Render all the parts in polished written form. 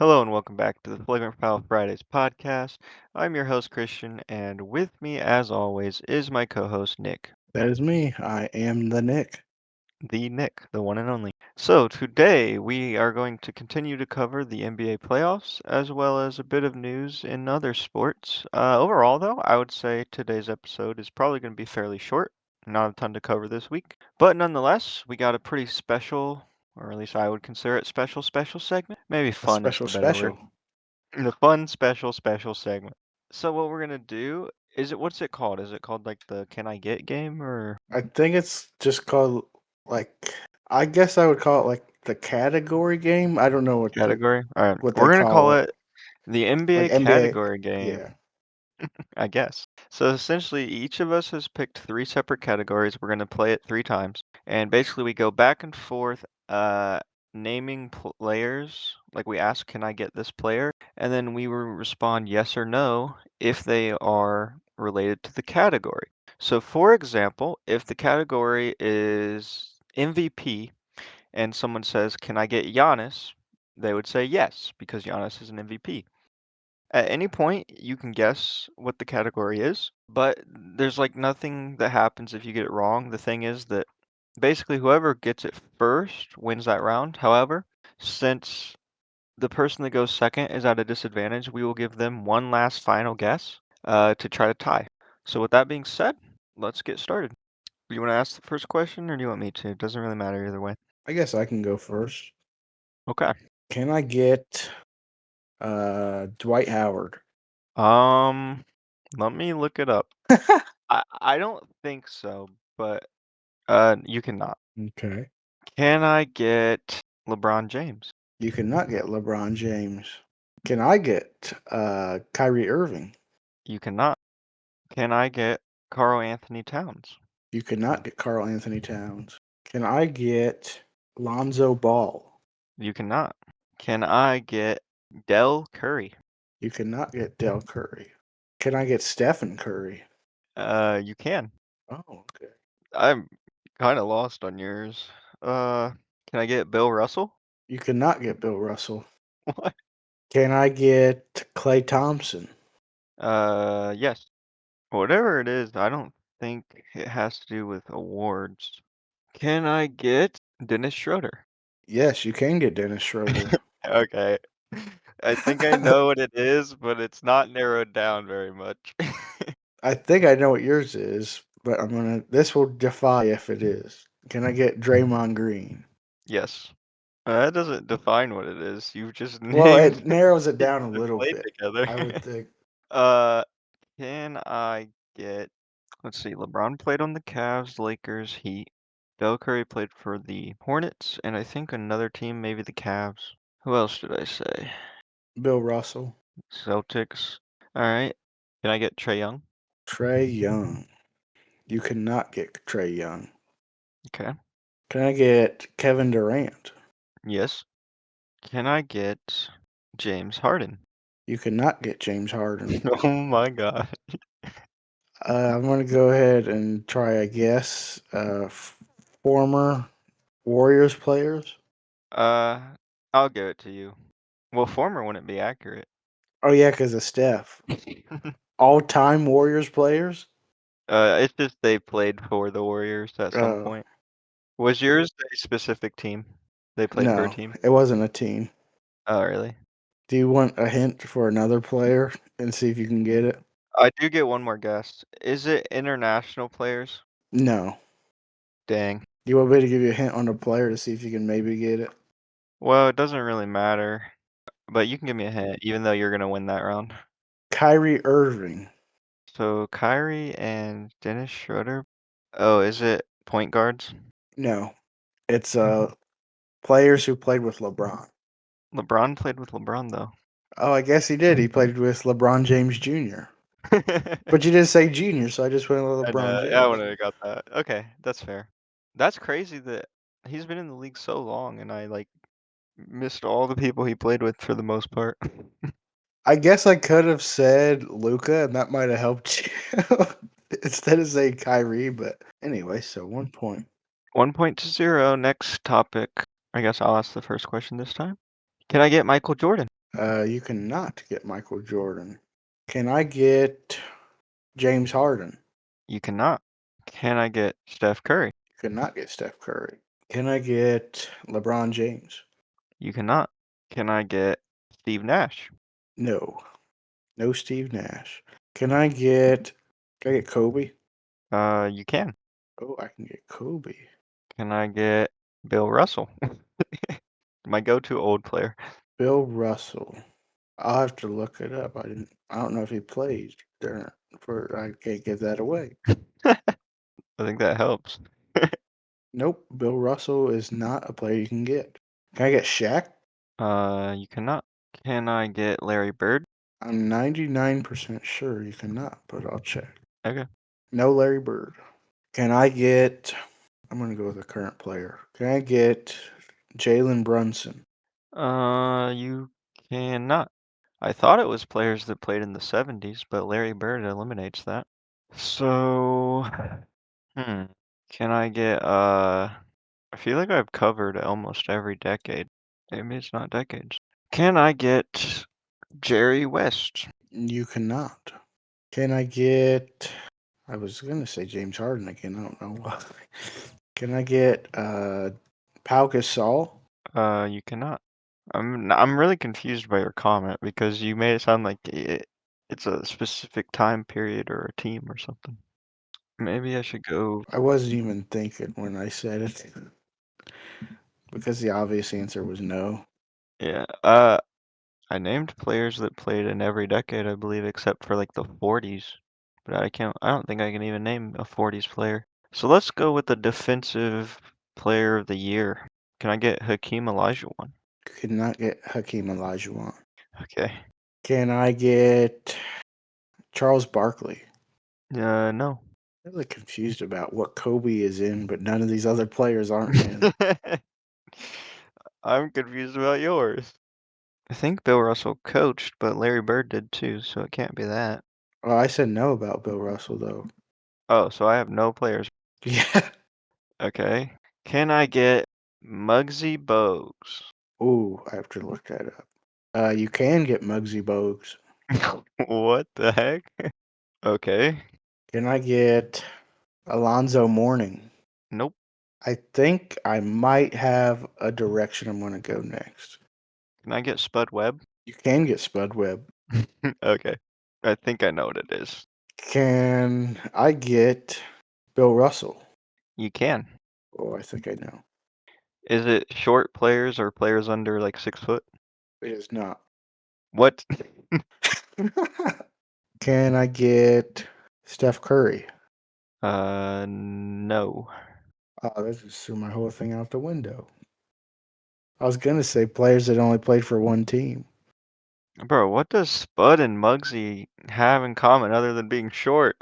Hello and welcome back to the Flagrant Fridays podcast. I'm your host Christian, and with me, as always, is my co-host Nick, That is me. I am the Nick. the one and only. So today we are going to continue to cover the NBA playoffs as well as a bit of news in other sports. Overall, though, I would say today's episode is probably going to be fairly short. Not a ton to cover this week, but nonetheless, we got a pretty special, or at least I would consider it special segment. Maybe A fun is special the better word. special. The fun special segment. So what we're gonna do is what's it called? Is it called like the Can I Get game or I think it's just called like I guess I would call it like the category game. I don't know category? All right, what they we're gonna call call it. it the Like NBA NBA. category game, Yeah. I guess. So essentially, each of us has picked three separate categories. We're gonna play it three times, and basically we go back and forth, naming players. Like we ask, "Can I get this player?" And then we will respond yes or no if they are related to the category. So, for example, if the category is MVP and someone says, "Can I get Giannis?" they would say yes because Giannis is an MVP. At any point, you can guess what the category is, but there's like nothing that happens if you get it wrong. The thing is that basically whoever gets it first wins that round. However, since the person that goes second is at a disadvantage, we will give them one last final guess to try to tie. So with that being said, let's get started. Do you want to ask the first question or do you want me to? It doesn't really matter either way. I guess I can go first. Okay. Can I get Dwight Howard? Um, let me look it up. I don't think so, but you cannot. Okay. Can I get LeBron James? You cannot get LeBron James. Can I get Kyrie Irving? You cannot. Can I get Carl Anthony Towns? You cannot get Carl Anthony Towns. Can I get Lonzo Ball? You cannot. Can I get Del Curry? You cannot get Del Curry. Can I get Stephen Curry? You can. Oh, okay. I'm kind of lost on yours. Uh, can I get Bill Russell? You cannot get Bill Russell. What? Can I get Clay Thompson? Yes. Whatever it is, I don't think it has to do with awards. Can I get Dennis Schroeder? Yes, you can get Dennis Schroeder. Okay. I think I know what it is, but it's not narrowed down very much. I think I know what yours is, but I'm gonna. This will defy if it is. Can I get Draymond Green? Yes. That doesn't define what it is. You just Well, named it narrows it down people a that little played bit. together. I would think. Uh, can I get, let's see, LeBron played on the Cavs, Lakers, Heat. Del Curry played for the Hornets, and I think another team, maybe the Cavs. Who else did I say? Bill Russell, Celtics. All right. Can I get Trey Young? Trey Young. You cannot get Trey Young. Okay. Can I get Kevin Durant? Yes. Can I get James Harden? You cannot get James Harden. Oh my God. I'm going to go ahead and try a guess. Former Warriors players. Uh, I'll give it to you. Well, former wouldn't be accurate. Oh yeah, because of Steph. All-time Warriors players. It's just they played for the Warriors at some Uh, point. Was yours a specific team? They played for a no, team? it wasn't a team. Oh, really? Do you want a hint for another player and see if you can get it? I do get one more guess. Is it international players? No. Dang. Do you want me to give you a hint on a player to see if you can maybe get it? Well, it doesn't really matter, but you can give me a hint, even though you're gonna win that round. Kyrie Irving. So Kyrie and Dennis Schroeder. Oh, is it point guards? No, it's players who played with LeBron. LeBron played with LeBron though. Oh, I guess he did. He played with LeBron James Jr. But you didn't say junior, so I just went with I LeBron know. I James. wouldn't have got that. Okay, that's fair. That's crazy that he's been in the league so long, and I like missed all the people he played with for the most part. I guess I could have said Luca, and that might have helped you instead of saying Kyrie. But anyway, so 1 point. 1 point to 0. Next topic. I guess I'll ask the first question this time. Can I get Michael Jordan? You cannot get Michael Jordan. Can I get James Harden? You cannot. Can I get Steph Curry? You cannot get Steph Curry. Can I get LeBron James? You cannot. Can I get Steve Nash? No. No Steve Nash. Can I get Kobe? You can. Oh, I can get Kobe. Can I get Bill Russell? My go-to old player. Bill Russell. I'll have to look it up. I don't know if he played there for I can't give that away. I think that helps. Nope, Bill Russell is not a player you can get. Can I get Shaq? You cannot. Can I get Larry Bird? I'm 99% sure you cannot, but I'll check. Okay. No Larry Bird. Can I get I'm gonna go with a current player. Can I get Jalen Brunson? You cannot. I thought it was players that played in the 70s, but Larry Bird eliminates that. So, hmm. Can I get, I feel like I've covered almost every decade. Maybe it's not decades. Can I get Jerry West? You cannot. Can I get I was gonna say James Harden again. I don't know why. Can I get Pau Gasol? You cannot. I'm really confused by your comment because you made it sound like it's a specific time period or a team or something. Maybe I should go. I wasn't even thinking when I said it because the obvious answer was no. Yeah. I named players that played in every decade, I believe, except for like the 40s. But I don't think I can even name a 40s player. So let's go with the defensive player of the year. Can I get Hakeem Olajuwon? Could not get Hakeem Olajuwon. Okay. Can I get Charles Barkley? No. Really confused about what Kobe is in, but none of these other players aren't in. I'm confused about yours. I think Bill Russell coached, but Larry Bird did too, so it can't be that. Well, I said no about Bill Russell though. Oh, so I have no players. Yeah. Okay. Can I get Muggsy Bogues? Ooh, I have to look that up. You can get Muggsy Bogues. What the heck? Okay. Can I get Alonzo Mourning? Nope. I think I might have a direction I'm going to go next. Can I get Spud Webb? You can get Spud Webb. Okay. I think I know what it is. Can I get Bill Russell? You can. Oh, I think I know. Is it short players or players under like 6 foot? It is not. What? Can I get Steph Curry? No. Oh, that just threw my whole thing out the window. I was gonna say players that only played for one team. Bro, what does Spud and Muggsy have in common other than being short?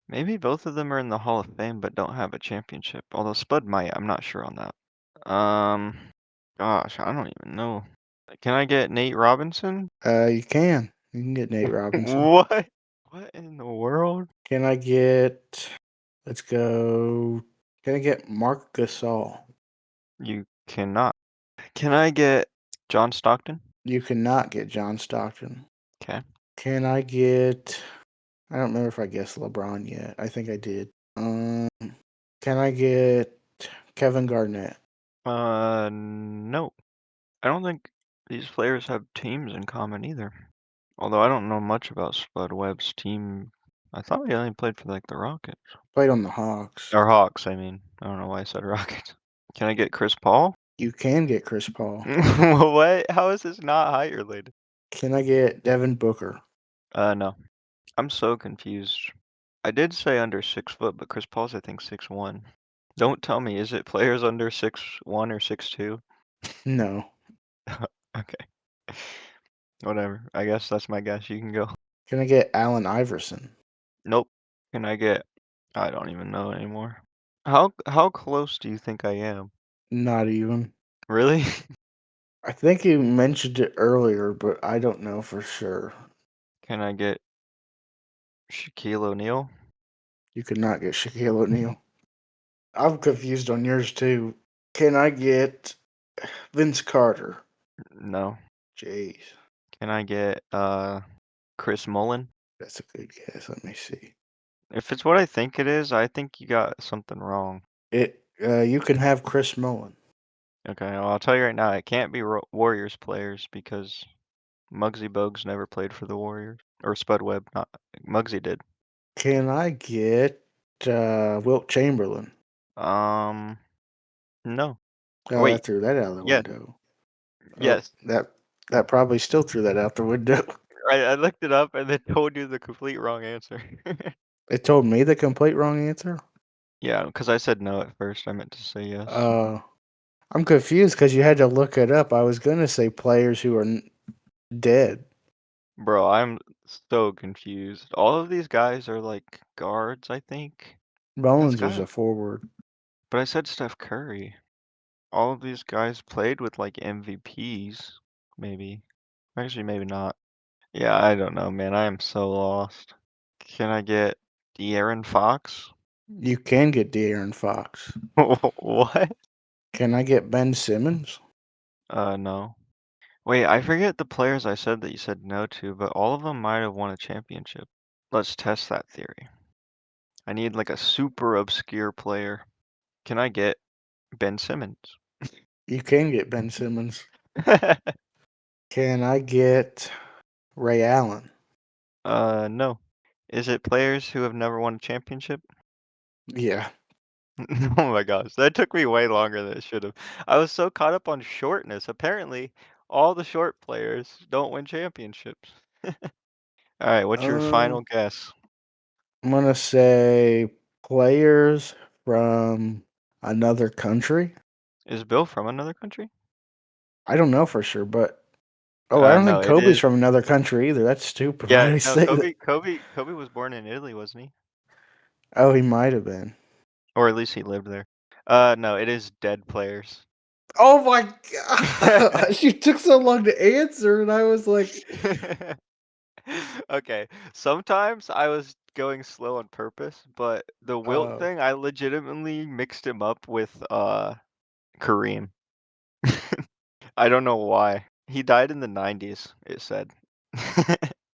Maybe both of them are in the Hall of Fame but don't have a championship. Although Spud might, I'm not sure on that. Um, gosh, I don't even know. Can I get Nate Robinson? You can. You can get Nate Robinson. What? What in the world? Can I get? Let's go. Can I get Mark Gasol? You cannot. Can I get John Stockton? You cannot get John Stockton. Okay. Can I get? I don't remember if I guessed LeBron yet. I think I did. Can I get Kevin Garnett? No. I don't think these players have teams in common either. Although I don't know much about Spud Webb's team. I thought he only played for like the Rockets. Played on the Hawks. Or Hawks, I mean. I don't know why I said Rockets. Can I get Chris Paul? You can get Chris Paul. What? How is this not height related? Can I get Devin Booker? No. I'm so confused. I did say under 6 foot, but Chris Paul's I think 6'1". Don't tell me, is it players under 6'1" or 6'2"? No. Okay. Whatever. I guess that's my guess. You can go. Can I get Allen Iverson? Nope. Can I get? I don't even know anymore. How close do you think I am? Not even. Really? I think you mentioned it earlier, but I don't know for sure. Can I get Shaquille O'Neal? You could not get Shaquille O'Neal. I'm confused on yours too. Can I get Vince Carter? No. Jeez, Can I get Chris Mullen? that's a good guess. Let me see. If it's what I think it is, I think you got something wrong. You can have Chris Mullen. Okay, well, I'll tell you right now, it can't be Warriors players because Muggsy Bogues never played for the Warriors. Or Spud Webb, not Muggsy did. Can I get Wilt Chamberlain? Um, no. Oh, Wait, that threw that out of the yes, window. Oh, yes. that probably still threw that out the window. I looked it up and then told you the complete wrong answer. It told me the complete wrong answer. Yeah, because I said no at first. I meant to say yes. Uh, I'm confused because you had to look it up. I was gonna say players who are dead. Bro, I'm so confused. All of these guys are like guards, I think. That's Mullins was gotta, a forward. but I said Steph Curry. All of these guys played with like MVPs, maybe. Actually, maybe not. Yeah, I don't know, man. I am so lost. Can I get De'Aaron Fox? You can get De'Aaron Fox. What? Can I get Ben Simmons? No. Wait, I forget the players I said that you said no to, but all of them might have won a championship. Let's test that theory. I need like a super obscure player. Can I get Ben Simmons? You can get Ben Simmons. Can I get Ray Allen? No. Is it players who have never won a championship? Yeah. Oh my gosh, that took me way longer than it should have. I was so caught up on shortness. Apparently, all the short players don't win championships. All right, what's your Um, final guess? I'm gonna say players from another country. Is Bill from another country? I don't know for sure, but I don't No, think it Kobe's is. from another country either. That's stupid. Why Yeah, do I no, say that? Kobe was born in Italy, wasn't he? Oh, he might have been. Or at least he lived there. No, it is dead players. Oh my gosh! You took so long to answer, and I was like, Okay, sometimes I was going slow on purpose, but the Wilt "Oh, thing, I legitimately mixed him up with Kareem. I don't know why. He died in the 90s, it said.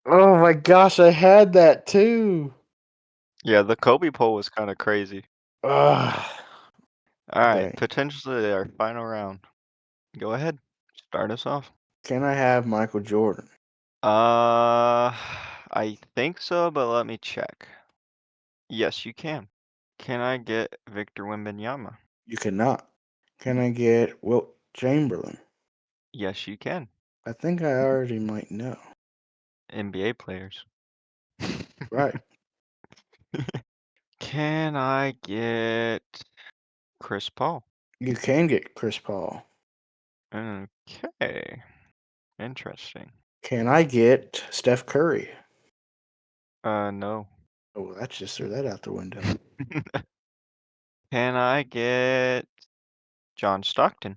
oh my gosh!" I had that too. Yeah, the Kobe poll was kind of crazy. Ugh. All right, Dang. potentially our final round. Go ahead, start us off. Can I have Michael Jordan? I think so, but let me check. Yes, you can. Can I get Victor Wembanyama? You cannot. Can I get Wilt Chamberlain? Yes, you can. I think I already might know. NBA players. Right. Can I get Chris Paul? You can get Chris Paul. Okay, interesting. Can I get Steph Curry? No. Oh, that just threw that out the window. Can I get John Stockton?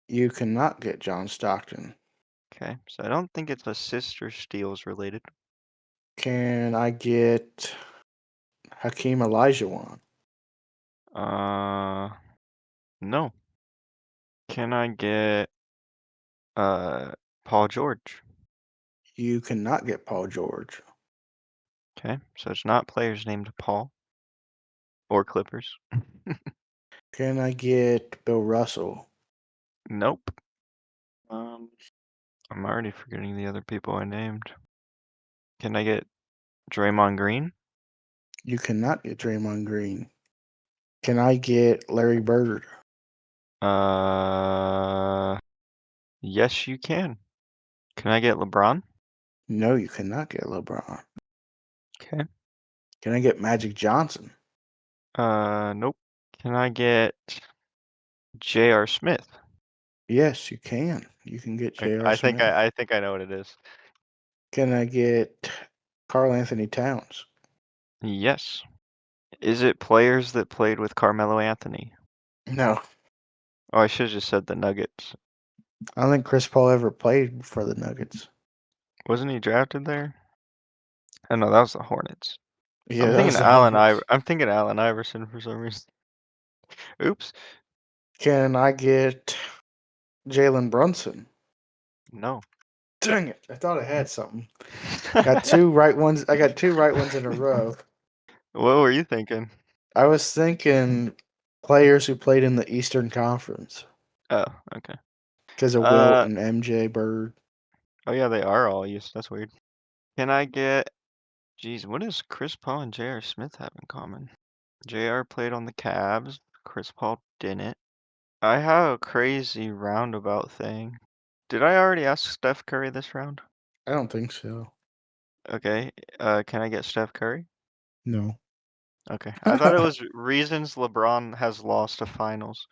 You cannot get John Stockton. Okay, so I don't think it's assist or steals related. Can I get Hakeem Olajuwon? Uh, no. Can I get uh Paul George? You cannot get Paul George. Okay, so it's not players named Paul or Clippers. Can I get Bill Russell? Nope. Um, I'm already forgetting the other people I named. Can I get Draymond Green? You cannot get Draymond Green. Can I get Larry Bird? Uh, yes, you can. Can I get LeBron? No, you cannot get LeBron. Okay. Can I get Magic Johnson? Nope. Can I get J.R. Smith? Yes, you can. You can get J.R. Smith. I think I know what it is. Can I get Carl Anthony Towns? Yes. Is it players that played with Carmelo Anthony? No, Oh, I should have just said the Nuggets. I don't think Chris Paul ever played for the Nuggets. Wasn't he drafted there? Oh no, that was the Hornets. Yeah, that was the Hornets. I'm thinking Allen Iverson for some reason. Oops. Can I get Jalen Brunson? No. Dang it! I thought I had something. Got two right ones. I got two right ones in a row. What were you thinking? I was thinking players who played in the Eastern Conference Oh, okay. because of Wilt Uh, and MJ Bird. oh yeah, they are all used. That's weird. Can I get? Geez, what does Chris Paul and J.R. Smith have in common? J.R. played on the Cavs. Chris Paul didn't. I have a crazy roundabout thing. Did I already ask Steph Curry this round? I don't think so. Okay. Can I get Steph Curry? No. Okay. I thought it was reasons LeBron has lost to finals.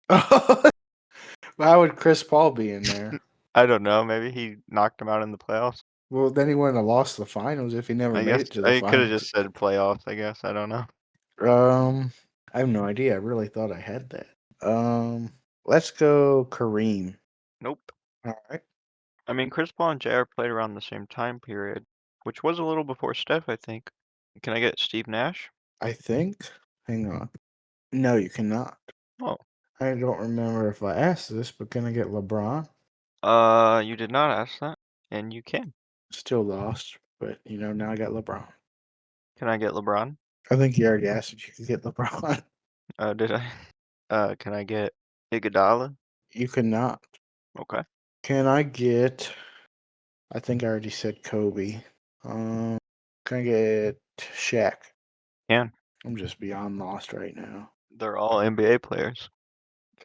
How would Chris Paul be in there? I don't know. Maybe he knocked him out in the playoffs. Well, then he wouldn't have lost the finals if he never I made guess it to the I could have finals. just said playoffs, I guess. I don't know. Um, I have no idea. I really thought I had that. Let's go Kareem. Nope. All right. I mean, Chris Paul and JR played around the same time period, which was a little before Steph, I think. Can I get Steve Nash? I think. Hang on. No, you cannot. Oh. I don't remember if I asked this, but can I get LeBron? You did not ask that, and you can. Still lost, but now I got LeBron. Can I get LeBron? I think you already asked if you could get LeBron. Did I? Can I get Iguodala? You cannot. Okay. Can I get? I think I already said Kobe. Um, can I get Shaq? Can. I'm just beyond lost right now. They're all NBA players.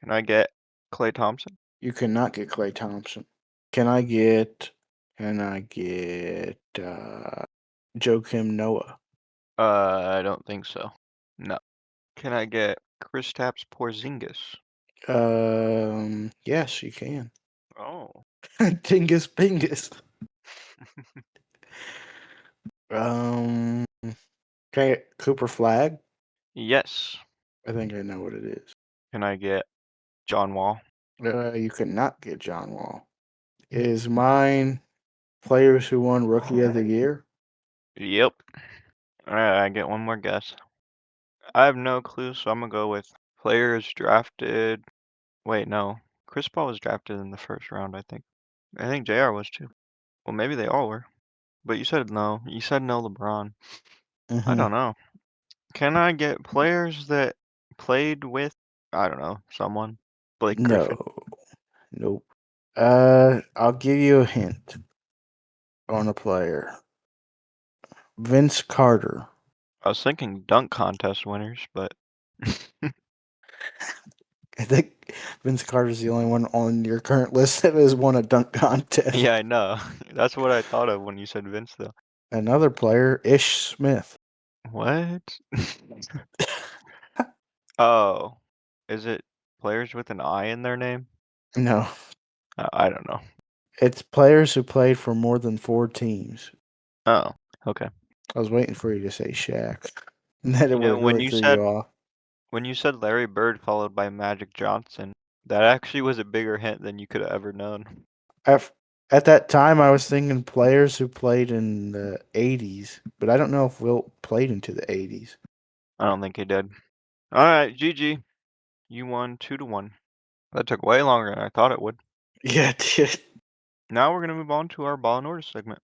Can I get Klay Thompson? You cannot get Clay Thompson. Can I get? Can I get Joakim Noah? I don't think so. No. Can I get Kristaps Porzingis? Yes, you can. Oh. Dingus Bingus. Um, can I get Cooper Flag? Yes. I think I know what it is. Can I get John Wall? You cannot get John Wall. Is mine players who won Rookie of the Year? Yep. Alright, I get one more guess. I have no clue, so I'm gonna go with players drafted. Wait, no. Chris Paul was drafted in the first round, I think. I think JR was too. Well, maybe they all were. But you said no. You said no LeBron. I Mm-hmm. don't know. Can I get players that played with, I don't know, someone? Blake No, Griffin. nope. I'll give you a hint on a player. Vince Carter. I was thinking dunk contest winners, but I think Vince Carter's the only one on your current list that has won a dunk yeah, contest. I know. That's what I thought of when you said Vince, though. Another player, Ish Smith. What? Oh, is it players with an I in their name? No, I don't know. it's players who played for more than four teams. Oh, okay. I was waiting for you to say Shaq. And then it You would know, have really threw you off. when you said Larry Bird followed by Magic Johnson, that actually was a bigger hint than you could have ever known. At, at that time, I was thinking players who played in the 80s, but I don't know if Wilt played into the 80s. I don't think he did. All right, GG. You won 2-1. That took way longer than I thought it would. Yeah, it did. Now we're gonna move on to our ball and order segment.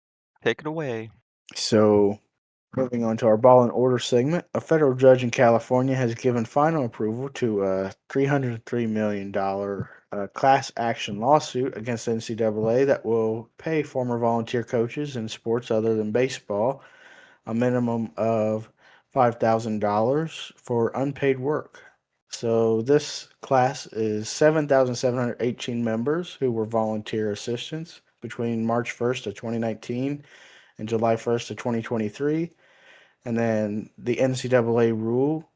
Take it away. So, moving on to our ball and order segment, a federal judge in California has given final approval to a $303 million class action lawsuit against the NCAA that will pay former volunteer coaches in sports other than baseball a minimum of $5,000 for unpaid work. So, this class is 7,718 members who were volunteer assistants between March 1st of 2019 and July 1st of 2023. And then the NCAA rule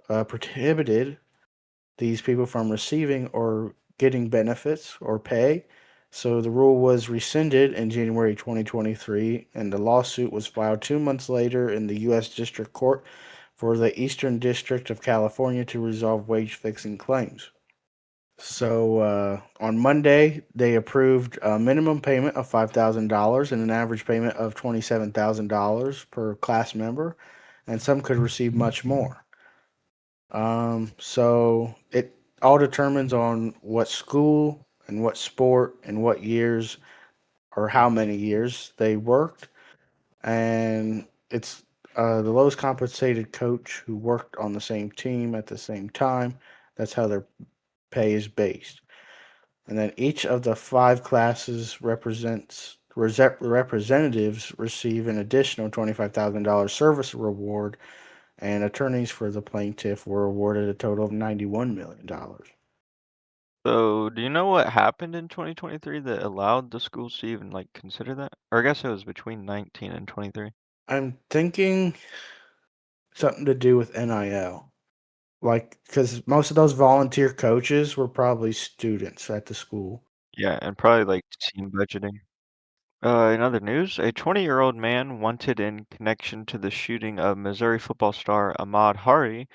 prohibited these people from receiving or getting benefits or pay. So the rule was rescinded in January 2023, and the lawsuit was filed 2 months later in the U.S. District Court for the Eastern District of California to resolve wage fixing claims. So on Monday, they approved a minimum payment of $5,000 and an average payment of $27,000 per class member, and some could receive much more. So it all determines on what school and what sport and what years or how many years they worked, and it's the lowest compensated coach who worked on the same team at the same time. That's how their pay is based. And then each of the five classes representatives receive an additional $25,000 service reward, and attorneys for the plaintiff were awarded a total of $91 million. So, do you know what happened in 2023 that allowed the schools to even like consider that? Or I guess it was between 19 and 23. I'm thinking something to do with NIL. Like, because most of those volunteer coaches were probably students at the school. Yeah, and probably like team budgeting. In other news, a 20-year-old man wanted in connection to the shooting of Missouri football star Ahmaud Hardy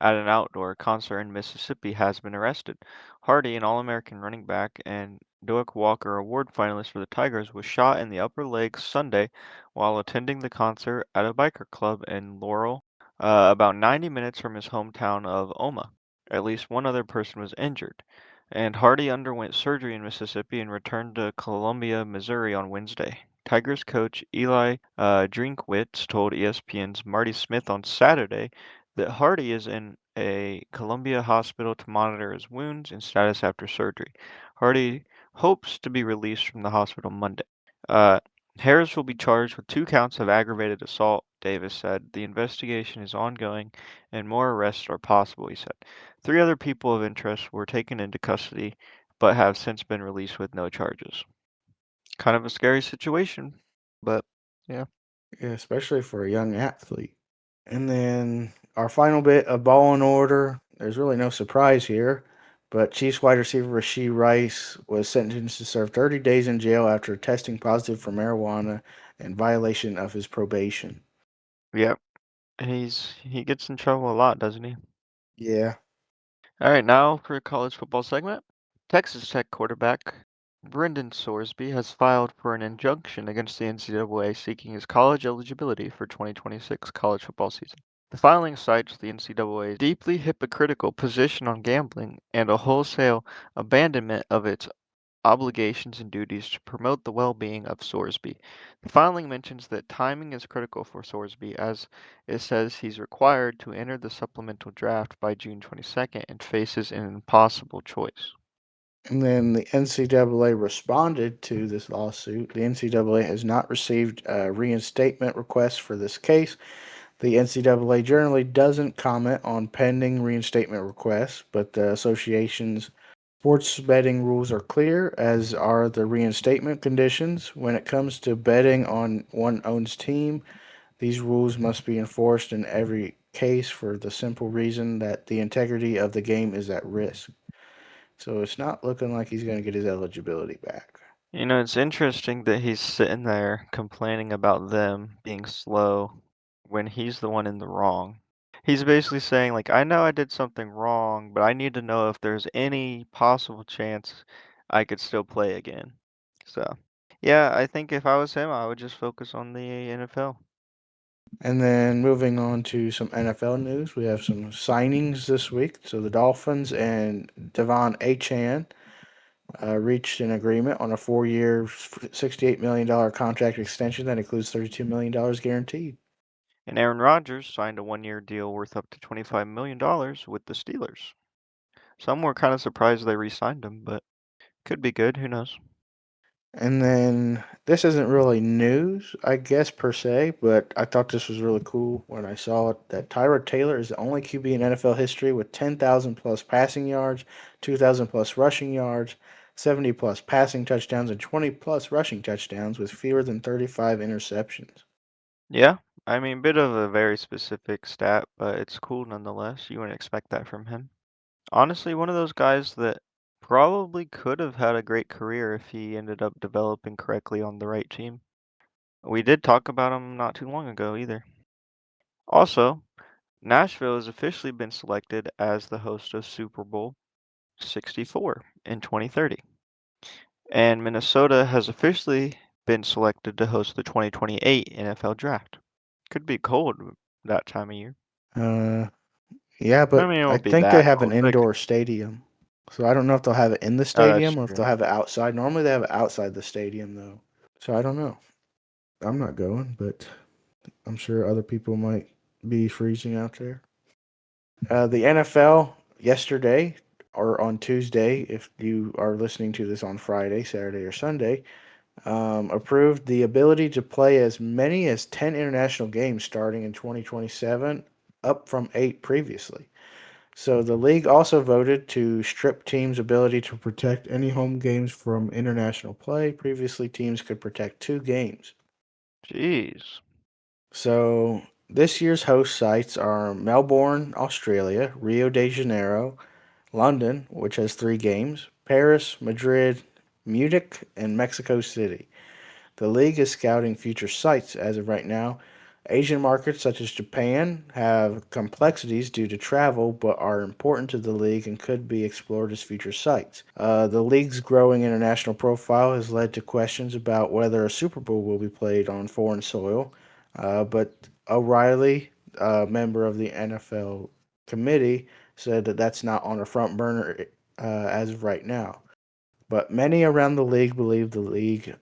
at an outdoor concert in Mississippi has been arrested. Hardy, an All-American running back and Doak Walker Award finalist for the Tigers, was shot in the upper leg Sunday while attending the concert at a biker club in Laurel, about 90 minutes from his hometown of Oma. At least one other person was injured, and Hardy underwent surgery in Mississippi and returned to Columbia, Missouri on Wednesday. Tigers coach Eli Drinkwitz told ESPN's Marty Smith on Saturday that Hardy is in a Columbia hospital to monitor his wounds and status after surgery. Hardy hopes to be released from the hospital Monday. Uh, Harris will be charged with 2 counts of aggravated assault, Davis said. The investigation is ongoing and more arrests are possible, he said. 3 other people of interest were taken into custody but have since been released with no charges. Kind of a scary situation, but yeah. Yeah, especially for a young athlete. And then our final bit of ball in order. There's really no surprise here, but Chiefs wide receiver Rasheed Rice was sentenced to serve 30 days in jail after testing positive for marijuana in violation of his probation. Yep. He gets in trouble a lot, doesn't he? Yeah. All right, now for a college football segment. Texas Tech quarterback Brendan Sorsby has filed for an injunction against the NCAA seeking his college eligibility for 2026 college football season. The filing cites the NCAA's deeply hypocritical position on gambling and a wholesale abandonment of its obligations and duties to promote the well-being of Sorsby. The filing mentions that timing is critical for Sorsby, as it says he's required to enter the supplemental draft by June 22nd and faces an impossible choice. And then the NCAA responded to this lawsuit. The NCAA has not received a reinstatement request for this case. The NCAA generally doesn't comment on pending reinstatement requests, but the association's sports betting rules are clear, as are the reinstatement conditions. When it comes to betting on one owns team, these rules must be enforced in every case for the simple reason that the integrity of the game is at risk. So it's not looking like he's going to get his eligibility back. You know, it's interesting that he's sitting there complaining about them being slow when he's the one in the wrong. He's basically saying, like, I know I did something wrong, but I need to know if there's any possible chance I could still play again. So, yeah, I think if I was him, I would just focus on the NFL. And then moving on to some NFL news, we have some signings this week. So the Dolphins and Devon Achan reached an agreement on a 4-year, $68 million contract extension that includes $32 million guaranteed. And Aaron Rodgers signed a 1-year deal worth up to $25 million with the Steelers. Some were kind of surprised they re-signed him, but could be good. Who knows? And then this isn't really news, I guess, per se, but I thought this was really cool when I saw it that Tyrod Taylor is the only QB in NFL history with 10,000 plus passing yards, 2,000 plus rushing yards, 70 plus passing touchdowns, and 20 plus rushing touchdowns with fewer than 35 interceptions. Yeah, I mean, bit of a very specific stat, but it's cool nonetheless. You wouldn't expect that from him. Honestly, one of those guys that probably could have had a great career if he ended up developing correctly on the right team. We did talk about him not too long ago either. Also, Nashville has officially been selected as the host of Super Bowl 64 in 2030. And Minnesota has officially been selected to host the 2028 NFL Draft. Could be cold that time of year. Uh, yeah, I but mean, it I won't be think they that have an cold, but indoor stadium. So I don't know if they'll have it in the Oh, that's stadium or if true. they'll have it outside. Normally they have it outside the stadium though. So I don't know. I'm not going, but I'm sure other people might be freezing out there. The NFL yesterday or on Tuesday, if you are listening to this on Friday, Saturday, or Sunday, approved the ability to play as many as 10 international games starting in 2027, up from 8 previously. So the league also voted to strip teams' ability to protect any home games from international play. Previously, teams could protect 2 games. Jeez. So this year's host sites are Melbourne, Australia, Rio de Janeiro, London, which has 3 games, Paris, Madrid, Munich, and Mexico City. The league is scouting future sites as of right now. Asian markets such as Japan have complexities due to travel but are important to the league and could be explored as future sites. The league's growing international profile has led to questions about whether a Super Bowl will be played on foreign soil, but O'Reilly, a member of the NFL committee, said that that's not on the front burner as of right now. But many around the league believe the league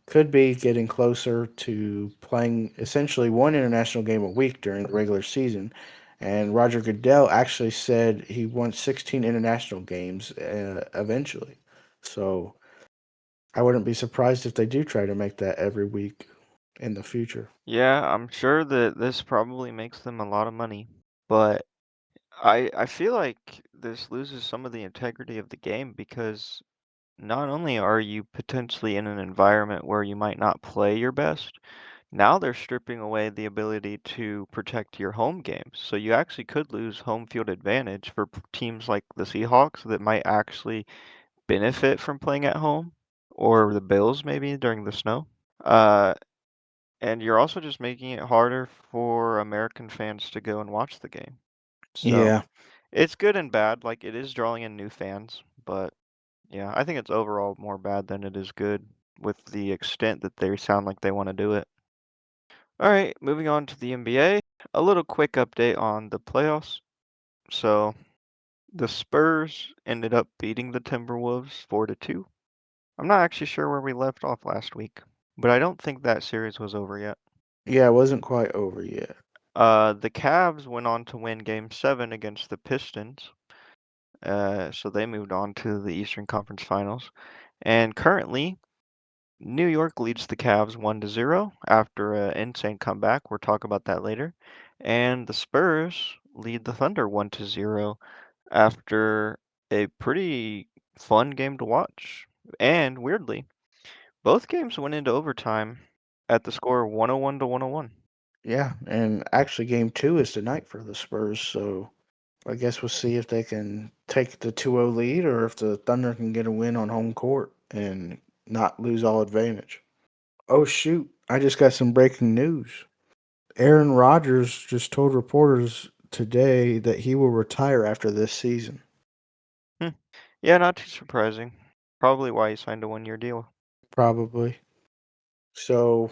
could be getting closer to playing essentially one international game a week during the regular season. And Roger Goodell actually said he wants 16 international games eventually. So I wouldn't be surprised if they do try to make that every week in the future. Yeah, I'm sure that this probably makes them a lot of money, but I feel like this loses some of the integrity of the game because not only are you potentially in an environment where you might not play your best, now they're stripping away the ability to protect your home games. So you actually could lose home field advantage for teams like the Seahawks that might actually benefit from playing at home, or the Bills maybe during the snow. Uh, and you're also just making it harder for American fans to go and watch the game. So Yeah, it's good and bad. Like it is drawing in new fans, but yeah, I think it's overall more bad than it is good with the extent that they sound like they want to do it. All right, moving on to the NBA. A little quick update on the playoffs. So the Spurs ended up beating the Timberwolves 4-2. I'm not actually sure where we left off last week, but I don't think that series was over yet. yeah, it wasn't quite over yet. The Cavs went on to win Game 7 against the Pistons, so they moved on to the Eastern Conference Finals. And currently, New York leads the Cavs 1-0 after an insane comeback. We'll talk about that later. And the Spurs lead the Thunder 1-0 after a pretty fun game to watch. And weirdly, both games went into overtime at the score 101 to 101. Yeah, and actually, game 2 is tonight for the Spurs, so I guess we'll see if they can take the 2-0 lead or if the Thunder can get a win on home court and not lose all advantage. Oh, shoot. I just got some breaking news. Aaron Rodgers just told reporters today that he will retire after this season. Hmm. Yeah, not too surprising. Probably why he signed a 1-year deal. Probably. So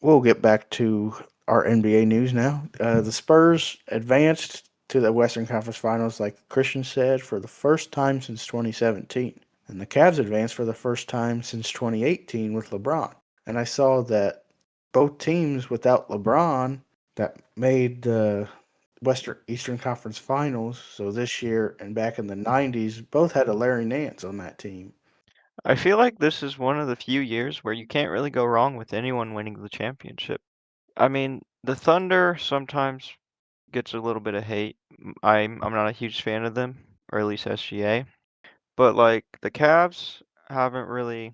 we'll get back to our NBA news now. The Spurs advanced to the Western Conference Finals, like Christian said, for the first time since 2017. And the Cavs advanced for the first time since 2018 with LeBron. And I saw that both teams without LeBron that made the Western Eastern Conference Finals, so this year and back in the 90s, both had a Larry Nance on that team. I feel like this is one of the few years where you can't really go wrong with anyone winning the championship. I mean, the Thunder sometimes gets a little bit of hate. I'm not a huge fan of them, or at least SGA. But like the Cavs haven't really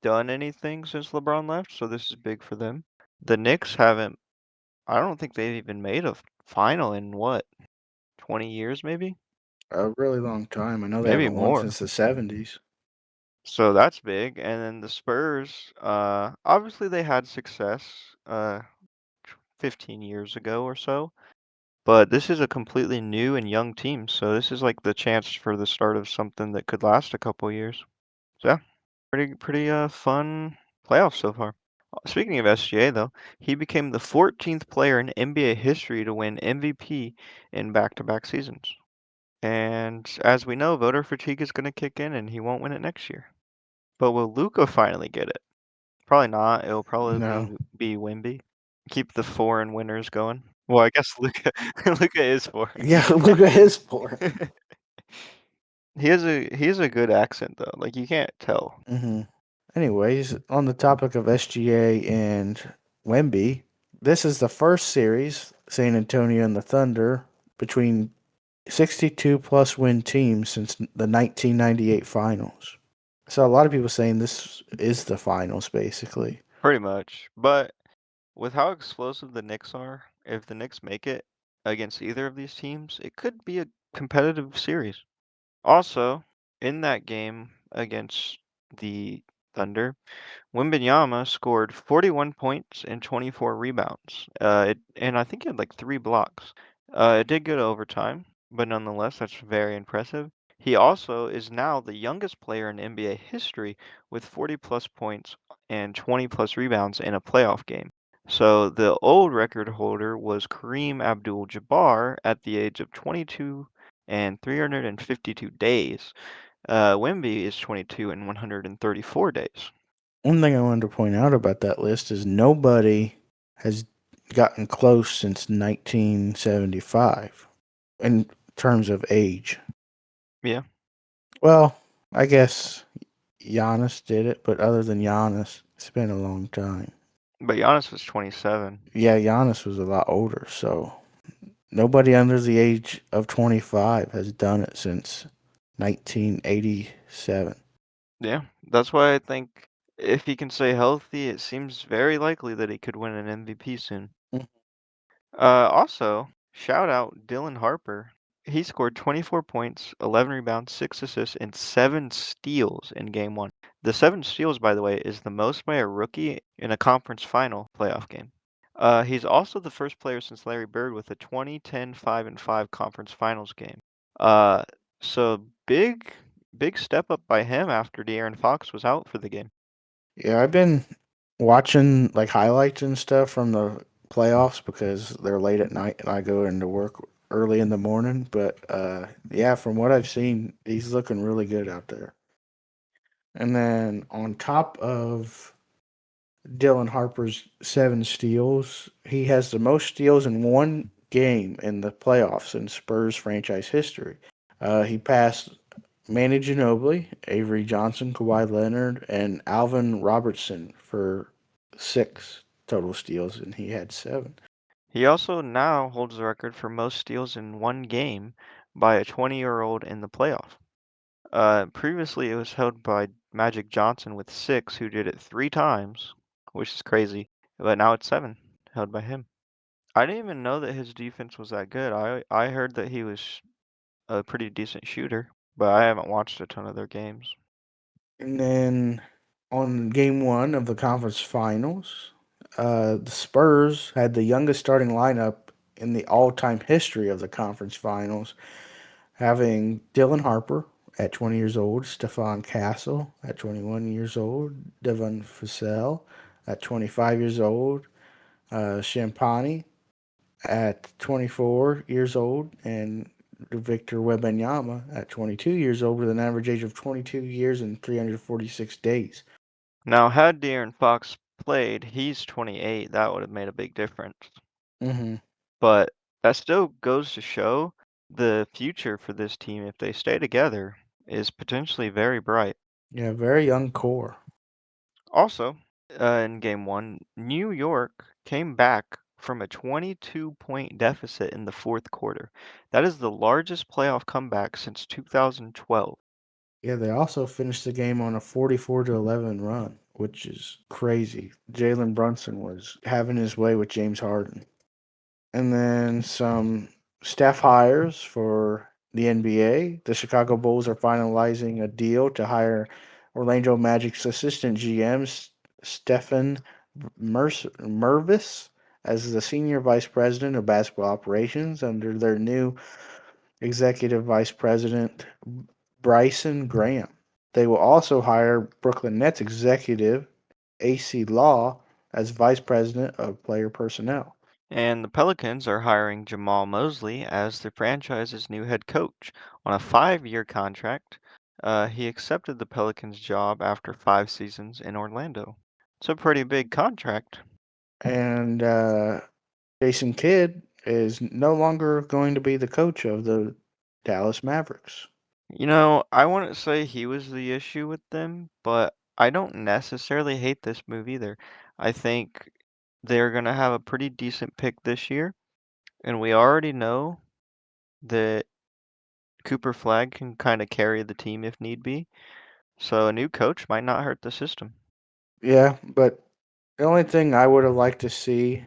done anything since LeBron left, so this is big for them. The Knicks haven't. I don't think they've even made a final in what, 20 years maybe? A really long time. I know they Maybe haven't won more. since the 70s. So that's big. And then the Spurs, obviously they had success 15 years ago or so. But this is a completely new and young team, so this is like the chance for the start of something that could last a couple years. So yeah, pretty fun playoffs so far. Speaking of SGA though, he became the 14th player in NBA history to win MVP in back-to-back seasons. And And as we know, voter fatigue is going to kick in and he won't win it next year. But will Luca finally get it? Probably not. It'll probably No. be Wimby. Keep the foreign winners going. Well, I guess Luca Luca is foreign. Yeah, look at his sport. He has a good accent though. Like you can't tell. Hmm. Anyways, on the topic of SGA and Wemby, this is the first series, San Antonio and the Thunder, between 62 plus win teams since the 1998 finals. So a lot of people saying this is the finals, basically. Pretty much. But with how explosive the Knicks are, if the Knicks make it against either of these teams, it could be a competitive series. Also, in that game against the Thunder, Wembanyama scored 41 points and 24 rebounds. And I think he had like 3 blocks. It did go to overtime, but nonetheless, that's very impressive. He also is now the youngest player in NBA history with 40 plus points and 20 plus rebounds in a playoff game. So the old record holder was Kareem Abdul-Jabbar at the age of 22 and 352 days. Wemby is 22 and 134 days. One thing I wanted to point out about that list is nobody has gotten close since 1975 in terms of age. Yeah, Well, I guess Giannis did it, but other than Giannis, it's been a long time. but Giannis was 27. Yeah, Giannis was a lot older, so nobody under the age of 25 has done it since 1987. Yeah, that's why I think if he can stay healthy, it seems very likely that he could win an MVP soon. Also, shout out Dylan Harper. He scored 24 points, 11 rebounds, 6 assists, and 7 steals in game one. The 7 steals, by the way, is the most by a rookie in a conference final playoff game. He's also the first player since Larry Bird with a 2010 5-5 conference finals game. Uh, so big step up by him after De'Aaron Fox was out for the game. Yeah, I've been watching like highlights and stuff from the playoffs because they're late at night and I go into work early in the morning. But yeah, from what I've seen, he's looking really good out there. And then on top of Dylan Harper's 7 steals, he has the most steals in one game in the playoffs in Spurs franchise history. He passed Manu Ginobili, Avery Johnson, Kawhi Leonard, and Alvin Robertson for 6 total steals, and he had 7. He also now holds the record for most steals in one game by a 20-year-old in the playoff. Previously, it was held by Magic Johnson with 6, who did it 3 times, which is crazy. But now it's 7, held by him. I didn't even know that his defense was that good. I heard that he was a pretty decent shooter, but I haven't watched a ton of their games. And then on game one of the conference finals, the Spurs had the youngest starting lineup in the all-time history of the conference finals, having Dylan Harper at 20 years old, Stephon Castle at 21 years old, Devon Vassell at 25 years old, Champagny at 24 years old, and Victor Wembanyama at 22 years old with an average age of 22 years and 346 days. Now, had De'Aaron Fox played, he's 28. That would have made a big difference. Hmm. But that still goes to show the future for this team, if they stay together, is potentially very bright. Yeah, very young core. Also, in game one, New York came back from a 22-point deficit in the fourth quarter. That is the largest playoff comeback since 2012. Yeah, they also finished the game on a 44-11 run, which is crazy. Jalen Brunson was having his way with James Harden. And then some staff hires for the NBA. The Chicago Bulls are finalizing a deal to hire Orlando Magic's assistant GM, Stephen Mervis, as the senior vice president of basketball operations under their new executive vice president, Bryson Graham. They will also hire Brooklyn Nets executive AC Law as vice president of player personnel. And the Pelicans are hiring Jamal Mosley as the franchise's new head coach on a 5-year contract. He accepted the Pelicans job after 5 seasons in Orlando. It's a pretty big contract. And Jason Kidd is no longer going to be the coach of the Dallas Mavericks. I wouldn't say he was the issue with them, but I don't necessarily hate this move either. I think they're going to have a pretty decent pick this year, and we already know that Cooper Flag can kind of carry the team if need be. So a new coach might not hurt the system. Yeah, but the only thing I would have liked to see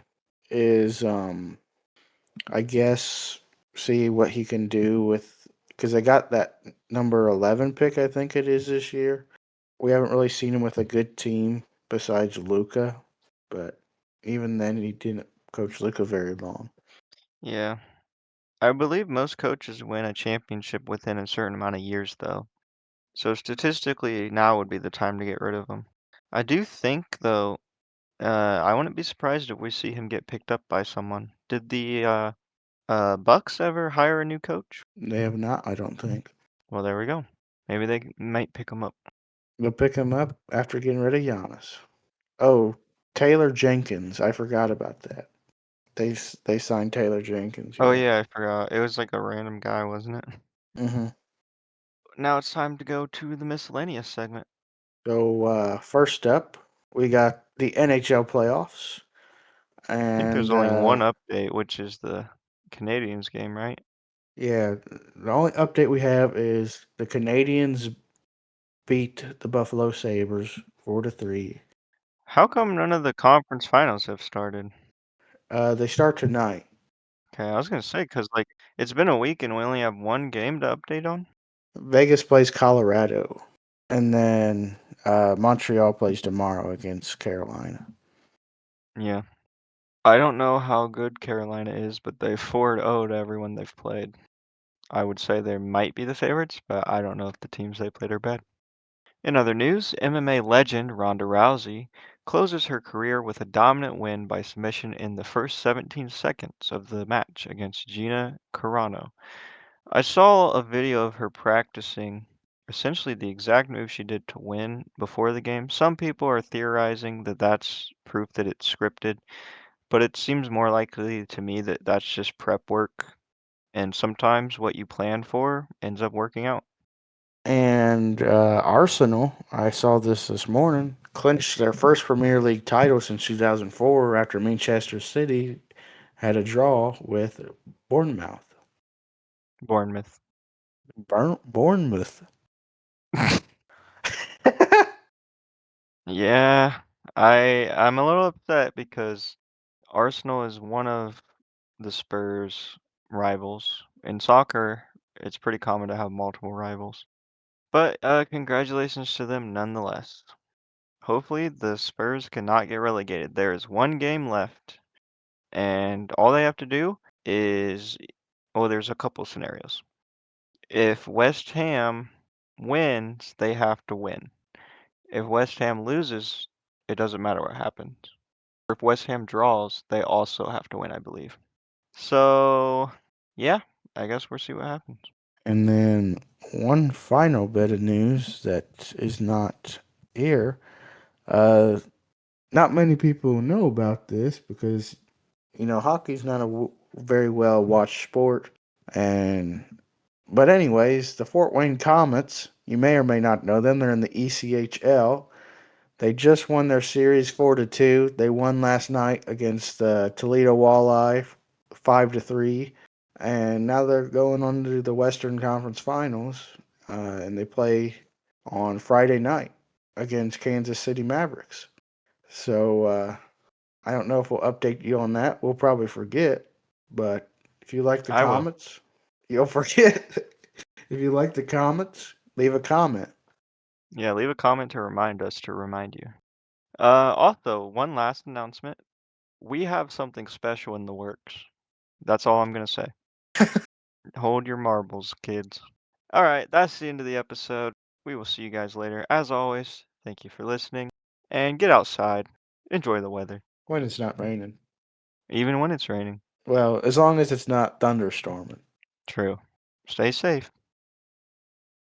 is, I guess, see what he can do with because they got that number 11 pick, I think it is this year. We haven't really seen him with a good team besides Luca, but even then, he didn't coach Luca very long. Yeah. I believe most coaches win a championship within a certain amount of years, though. So statistically, now would be the time to get rid of him. I do think, though, I wouldn't be surprised if we see him get picked up by someone. Did the Bucks ever hire a new coach? They have not, I don't think. Well, there we go. Maybe they might pick him up. They'll pick him up after getting rid of Giannis. Oh, Taylor Jenkins. I forgot about that. They signed Taylor Jenkins. Oh Yeah. yeah, I forgot. It was like a random guy, wasn't it? hmm Now it's time to go to the miscellaneous segment. So first up, we got the NHL playoffs, I think there's and only one update, which is the Canadians game, right? yeah, the only update we have is the Canadians beat the Buffalo Sabres 4-3. How come none of the conference finals have started? They start tonight. Okay, I was gonna say, 'cause like it's been a week and we only have one game to update on. Vegas plays Colorado, and then Montreal plays tomorrow against Carolina. Yeah. I don't know how good Carolina is, but they 4-0 to everyone they've played. I would say they might be the favorites, but I don't know if the teams they played are bad. In other news, MMA legend Ronda Rousey closes her career with a dominant win by submission in the first 17 seconds of the match against Gina Carano. I saw a video of her practicing essentially the exact move she did to win before the game. Some people are theorizing that that's proof that it's scripted, but it seems more likely to me that that's just prep work, and sometimes what you plan for ends up working out. And Arsenal, I saw this morning, clinched their first Premier League title since 2004 after Manchester City had a draw with Bournemouth. Bournemouth. Bournemouth. Yeah, I'm a little upset because Arsenal is one of the Spurs rivals. In soccer, it's pretty common to have multiple rivals. But congratulations to them nonetheless. Hopefully, the Spurs cannot get relegated. There is one game left, and all they have to do is, well, there's a couple scenarios. If West Ham wins, they have to win. If West Ham loses, it doesn't matter what happens. Or if West Ham draws, they also have to win, I believe. So, yeah, I guess we'll see what happens. And then one final bit of news that is not here. Uh, Not many people know about this because hockey's not a very well watched sport. And but anyways, the Fort Wayne Comets, you may or may not know them. They're in the ECHL. They just won their series 4-2. They won last night against the Toledo Walleye 5-3, and now they're going on to the Western Conference Finals, and they play on Friday night against Kansas City Mavericks. So I don't know if we'll update you on that. We'll probably forget, but if you like the I will. Comets, you'll forget. If you like the Comets, leave a comment. Yeah, leave a comment to remind us to remind you. Also, one last announcement. We have something special in the works. That's all I'm gonna say. Hold your marbles, kids. All right, that's the end of the episode. We will see you guys later. As always, thank you for listening and get outside. Enjoy the weather. When it's not raining. even when it's raining. Well, as long as it's not thunderstorming. True. Stay safe.